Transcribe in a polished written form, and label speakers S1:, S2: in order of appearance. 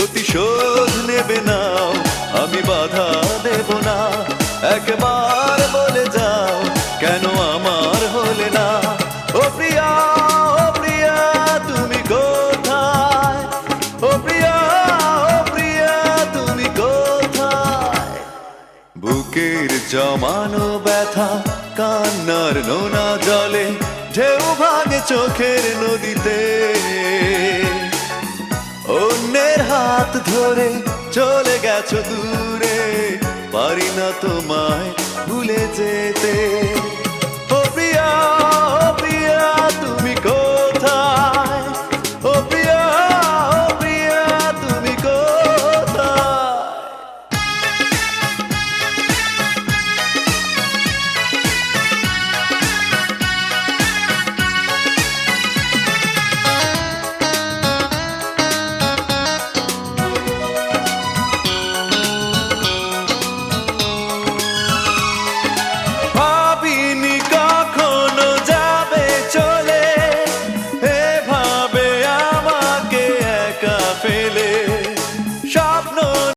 S1: প্রতিশোধ নেবে নাও, আমি বাধা দেব না। একবার বলে যাও কেন আমার হলে না। ও প্রিয়া, ও প্রিয়া তুমি কোথায়? ও প্রিয়া, ও প্রিয়া তুমি কোথায়? বুকের জমানো ব্যথা কান্নার নোনা জলে ঢেউ ভাঙে চোখের নদীতে। অন্যের হাত ধরে চলে গেছো দূরে, পারি না তোমায় ভুলে যেতে। ও প্রিয়া।